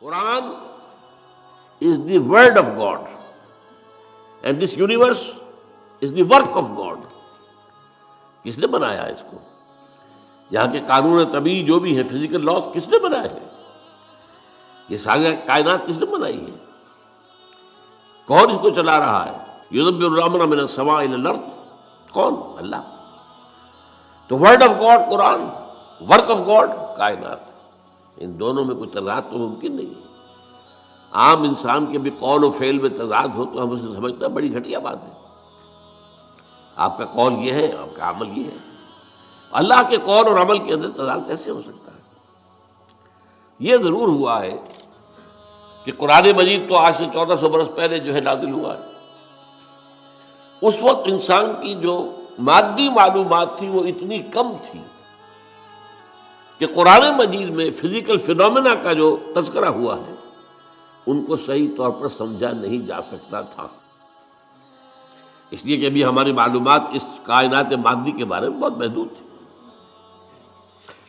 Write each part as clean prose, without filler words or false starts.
Quran is the word of God and this universe is the work of God. کس نے بنایا اس کو؟ یہاں کے قانون طبیعی جو بھی ہے، فزیکل لاز، کس نے بنائے ہیں؟ یہ ساری کائنات کس نے بنائی ہے؟ کون اس کو چلا رہا ہے؟ یدبر الامر من السماء الى الارض، کون؟ اللہ. تو word of God Quran, work of God کائنات، ان دونوں میں کوئی تضاد تو ممکن نہیں ہے. عام انسان کے بھی قول و فعل میں تضاد ہو تو ہم اسے سمجھتے ہیں بڑی گھٹیا بات ہے. آپ کا قول یہ ہے، آپ کا عمل یہ ہے. اللہ کے قول اور عمل کے اندر تضاد کیسے ہو سکتا ہے؟ یہ ضرور ہوا ہے کہ قرآن مجید تو آج سے 1400 برس پہلے جو ہے نازل ہوا ہے. اس وقت انسان کی جو مادی معلومات تھی وہ اتنی کم تھی کہ قرآن مجید میں فزیکل فینومینا کا جو تذکرہ ہوا ہے ان کو صحیح طور پر سمجھا نہیں جا سکتا تھا. اس لیے کہ ابھی ہماری معلومات اس کائنات مادی کے بارے میں بہت محدود تھی.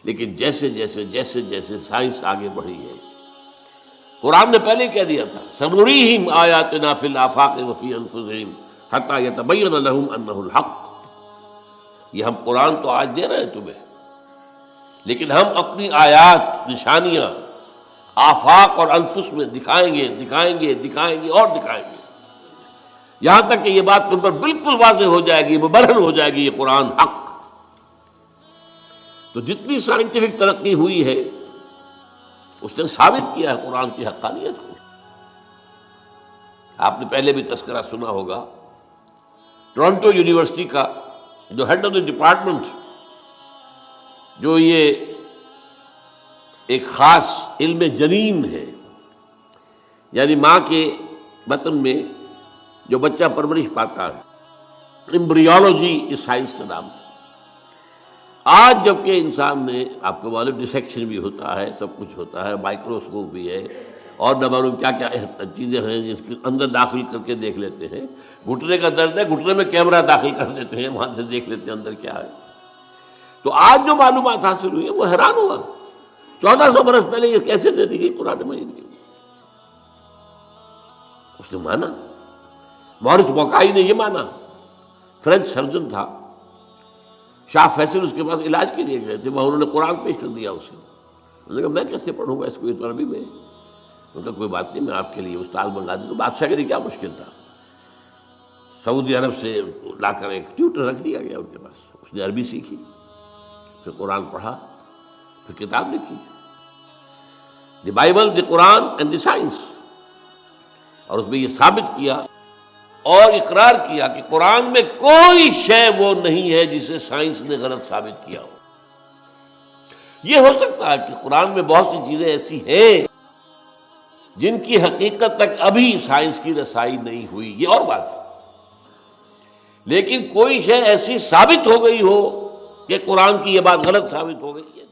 لیکن جیسے جیسے سائنس آگے بڑھی ہے، قرآن نے پہلے کہہ دیا تھا سنریہم آیاتنا فی الآفاق وفی انفسہم حتی یتبین لہم انہ الحق. یہ ہم قرآن تو آج دے رہے ہیں تمہیں، لیکن ہم اپنی آیات، نشانیاں آفاق اور انفس میں دکھائیں گے اور دکھائیں گے، یہاں تک کہ یہ بات تم پر بالکل واضح ہو جائے گی، مبرہن ہو جائے گی یہ قرآن حق. تو جتنی سائنٹیفک ترقی ہوئی ہے اس نے ثابت کیا ہے قرآن کی حقانیت کو. آپ نے پہلے بھی تذکرہ سنا ہوگا، ٹورنٹو یونیورسٹی کا جو ہیڈ آف دی ڈپارٹمنٹ، جو یہ ایک خاص علم جنین ہے، یعنی ماں کے بطن میں جو بچہ پرورش پاتا ہے، ایمبریولوجی اس سائنس کا نام. آج جب کہ انسان نے، آپ کو معلوم ڈسیکشن بھی ہوتا ہے، سب کچھ ہوتا ہے، مائکروسکوپ بھی ہے اور نہ معلوم کیا کیا چیزیں ہیں جس کے اندر داخل کر کے دیکھ لیتے ہیں. گھٹنے کا درد ہے، گھٹنے میں کیمرہ داخل کر دیتے ہیں، وہاں سے دیکھ لیتے ہیں اندر کیا ہے. تو آج جو معلومات حاصل ہوئی ہے وہ حیران ہوا. 1400 برس پہلے یہ کیسے دے دی گئی قرآن مجید کی؟ اس نے مانا. مورس بوکائی نے یہ مانا، فرینچ سرجن تھا، شاہ فیصل اس کے پاس علاج کے لیے گئے تھے، وہاں انہوں نے قرآن پیش کر دیا اسے. انہوں نے کہا میں کیسے پڑھوں گا اس کو، یہ تو عربی میں. انہوں نے کہا کوئی بات نہیں، میں آپ کے لیے استاد منگا دوں. تو بادشاہ کے لیے کیا مشکل تھا، سعودی عرب سے لا کر ایک ٹیوٹر رکھ دیا گیا ان کے پاس. اس نے عربی سیکھی، پھر قرآن پڑھا، پھر کتاب لکھی، the Bible, the Quran and the science. اور اس میں یہ ثابت کیا اور اقرار کیا کہ قرآن میں کوئی شے وہ نہیں ہے جسے سائنس نے غلط ثابت کیا ہو. یہ ہو سکتا ہے کہ قرآن میں بہت سی چیزیں ایسی ہیں جن کی حقیقت تک ابھی سائنس کی رسائی نہیں ہوئی، یہ اور بات ہے. لیکن کوئی شے ایسی ثابت ہو گئی ہو کہ قرآن کی یہ بات غلط ثابت ہو گئی ہے.